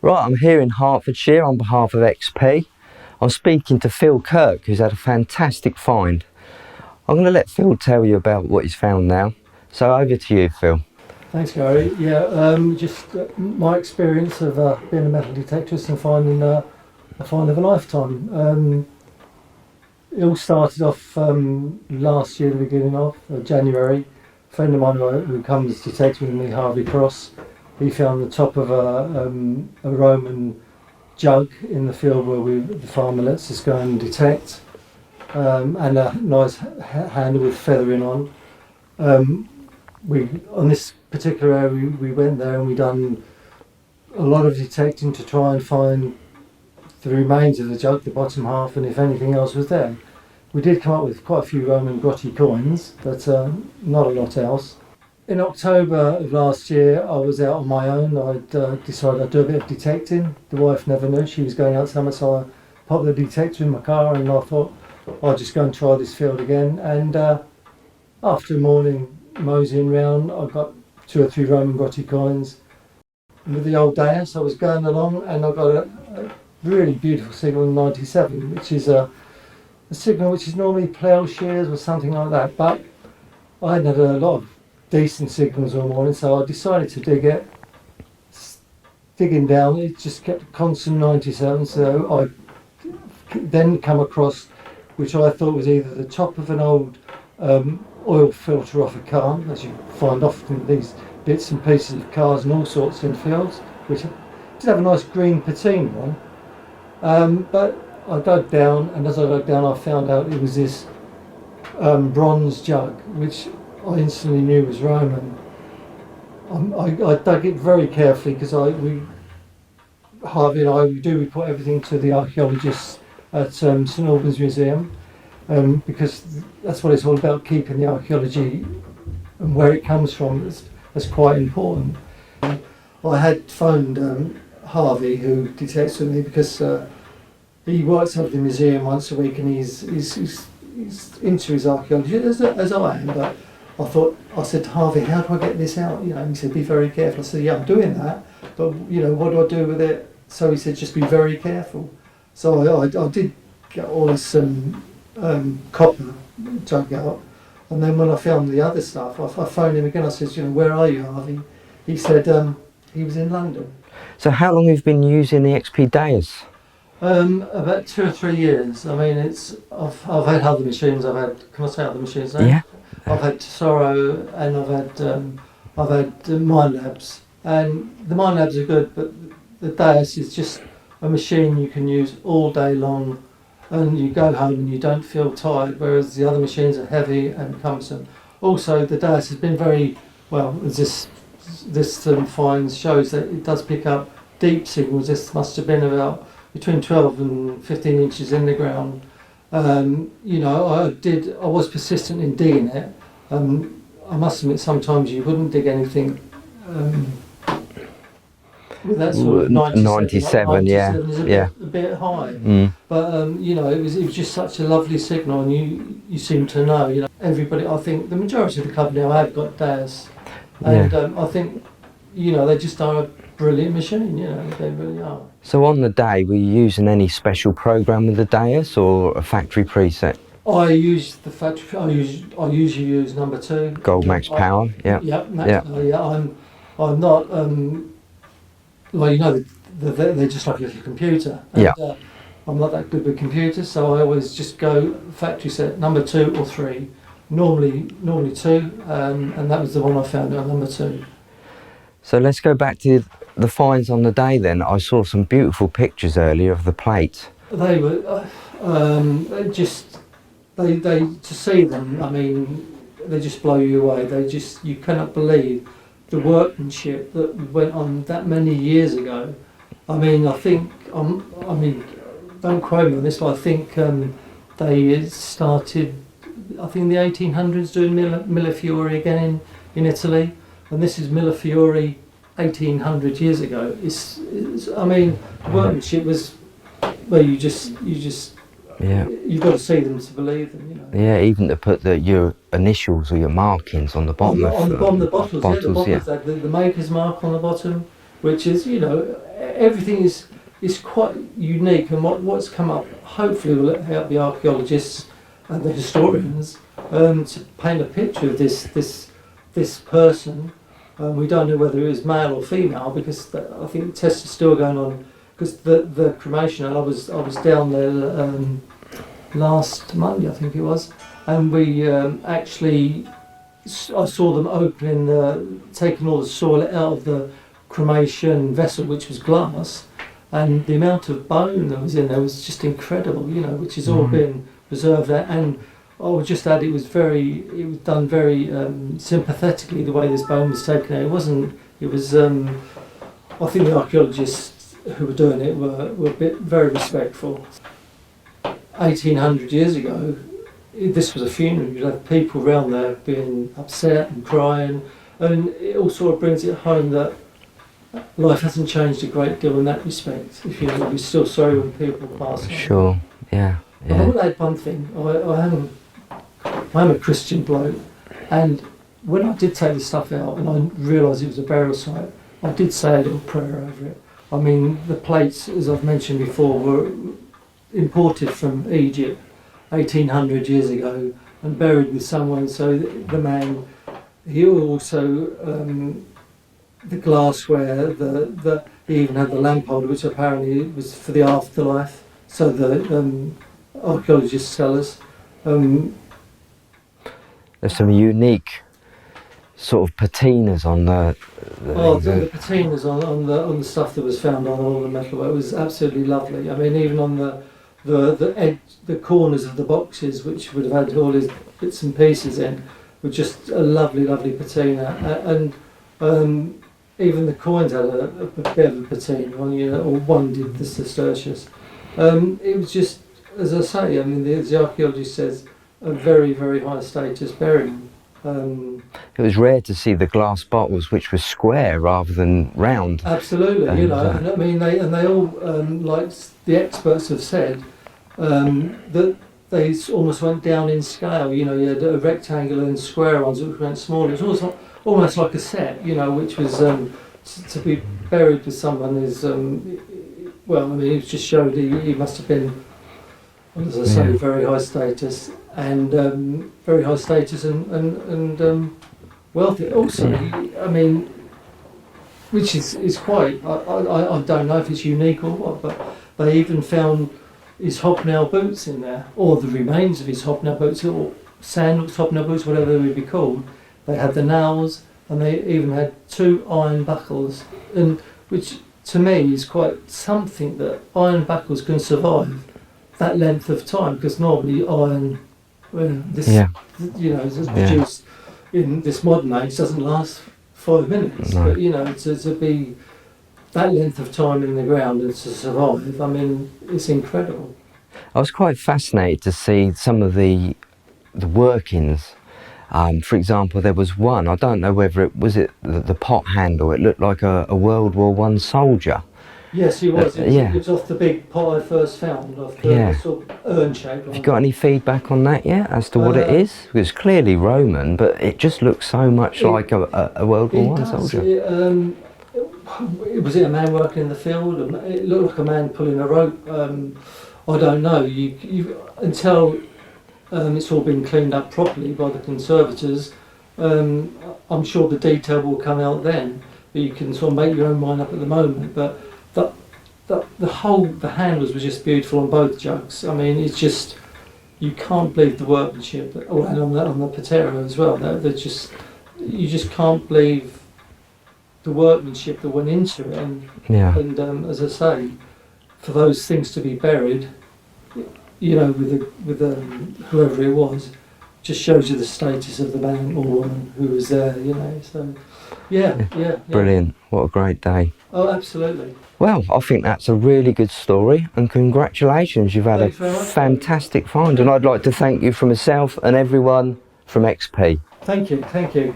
Right, I'm here in Hertfordshire on behalf of XP. I'm speaking to Phil Kirk, who's had a fantastic find. I'm going to let Phil tell you about what he's found now. So over to you, Phil. Thanks, Gary. Yeah, just my experience of being a metal detectorist and finding a find of a lifetime. It all started off last year, the beginning of January. A friend of mine who comes detecting with me, Harvey Cross, he found the top of a Roman jug in the field where the farmer lets us go and detect, and a nice handle with feathering on. On this particular area, we went there and we done a lot of detecting to try and find the remains of the jug, the bottom half, and if anything else was there. We did come up with quite a few Roman grotty coins, but not a lot else. In October of last year, I was out on my own. I'd decided I'd do a bit of detecting. The wife never knew she was going out somewhere, so I popped the detector in my car and I thought I'll just go and try this field again. And after a morning moseying round, I got 2 or 3 Roman grotty coins. With the old Deus, I was going along and I got a really beautiful signal 97, which is a signal which is normally ploughshares or something like that. But I hadn't had a lot of decent signals all morning, so I decided to dig it. Digging down, it just kept a constant 97, so I then come across, which I thought was either the top of an old oil filter off a car, as you find often these bits and pieces of cars and all sorts in fields, which did have a nice green patina on. But I dug down, and as I dug down I found out it was this bronze jug, which I instantly knew was Roman. I dug it very carefully because Harvey and I, we report everything to the archaeologists at St Albans Museum, because that's what it's all about, keeping the archaeology and where it comes from. That's quite important. I had phoned Harvey, who detects with me, because he works at the museum once a week and he's into his archaeology as I am, but I said to Harvey, how do I get this out? And he said, be very careful. I said, yeah, I'm doing that, but what do I do with it? So he said, just be very careful. So I did get all this copper dug out, and then when I found the other stuff, I phoned him again. I said, where are you, Harvey? He said he was in London. So how long have you been using the XP Deus? About 2 or 3 years. I mean, I've had other machines. Can I say other machines now? Yeah. I've had Tesoro and I've had Mine Labs, and the Mine Labs are good, but the Deus is just a machine you can use all day long, and you go home and you don't feel tired, whereas the other machines are heavy and cumbersome. Also, the Deus has been very well, as this find shows, that it does pick up deep signals. This must have been about between 12 and 15 inches in the ground. I was persistent in digging it. I must admit, sometimes you wouldn't dig anything with that sort of 97 is a bit high. But it was just such a lovely signal, and you seem to know. Everybody, I think the majority of the club now have got Deus, and I think they just are a brilliant machine. They really are. So on the day, were you using any special program with the Deus or a factory preset? I use the factory. I usually use number 2. Gold Max Power. Yeah. Yeah. I'm not. They're just like a little computer. And, I'm not that good with computers, so I always just go factory set number 2 or 3. Normally 2, and that was the one I found on number 2. So let's go back to the finds on the day then. I saw some beautiful pictures earlier of the plate. They were they to see them, I mean, they just blow you away. You cannot believe the workmanship that went on that many years ago. I mean, don't quote me on this, but I think they started, I think in the 1800s, doing Millefiori again in Italy, and this is Millefiori 1800 years ago. I mean, workmanship was, well, you've got to see them to believe them. Yeah, even to put your initials or your markings on the bottom on the bottom of the bottles. Yeah. The maker's mark on the bottom, which is, everything is quite unique, and what's come up hopefully will help the archaeologists and the historians to paint a picture of this person. We don't know whether it was male or female, because I think tests are still going on. Because the cremation, and I was down there last Monday, I think it was, and we actually, I saw them opening, taking all the soil out of the cremation vessel, which was glass, and the amount of bone that was in there was just incredible, you know, which has all been preserved there. And I would just add, it was done very sympathetically, the way this bone was taken out. It was I think the archaeologists who were doing it were very respectful. 1800 years ago, this was a funeral. You'd have people around there being upset and crying, and it all sort of brings it home that life hasn't changed a great deal in that respect. If you know, we're still sorry when people pass on. Sure, yeah. I would add one thing. I'm a Christian bloke, and when I did take the stuff out and I realised it was a burial site, I did say a little prayer over it. I mean, the plates, as I've mentioned before, were imported from Egypt 1800 years ago and buried with someone. So the man, he also, the glassware, he even had the lamp holder, which apparently was for the afterlife. So the archaeologists tell us. There's some unique sort of patinas on the patinas on the stuff that was found on all the metalwork was absolutely lovely. I mean, even on the edge, the corners of the boxes, which would have had all these bits and pieces in, were just a lovely patina. And even the coins had a bit of a patina on, you know, or one did, the Cistercius. It was just, as I say, I mean, the archaeologist says, a very high status burial. It was rare to see the glass bottles which were square rather than round. Absolutely, and, you know, and I mean, they all, like the experts have said, that they almost went down in scale. You know, you had a rectangular and square ones which went smaller. It was almost like a set, you know, which was to be buried with someone is, well, I mean, it just showed he must have been, as I say, very high status. And very high status and wealthy. Also, I mean, which is quite, I don't know if it's unique or what, but they even found his hobnail boots in there, or the remains of his hobnail boots, or sandals, hobnail boots, whatever they would be called. They had the nails, and they even had 2 iron buckles, and which to me is quite something, that iron buckles can survive that length of time, because normally iron, you know, is produced in this modern age, doesn't last 5 minutes. No. But you know, to be that length of time in the ground and to survive, I mean, it's incredible. I was quite fascinated to see some of the workings. For example, there was one, I don't know whether it was the pot handle. It looked like a World War I soldier. Yes, he was. It was off the big pot I first found, off the sort of urn shape. Have you got any feedback on that yet, as to what it is? It's clearly Roman, but it just looks so much like a World War I soldier. Was it a man working in the field? It looked like a man pulling a rope. I don't know. You until it's all been cleaned up properly by the conservators. I'm sure the detail will come out then. But you can sort of make your own mind up at the moment. But the handles were just beautiful on both jugs. I mean, it's just, you can't believe the workmanship. Oh, and on the patera as well. They're just, you just can't believe the workmanship that went into it. And as I say, for those things to be buried, you know, with whoever it was, just shows you the status of the man or woman who was there. You know, so yeah. Brilliant! What a great day. Oh, absolutely. Well, I think that's a really good story, and congratulations, you've had a fantastic find, and I'd like to thank you from myself and everyone from XP. Thank you.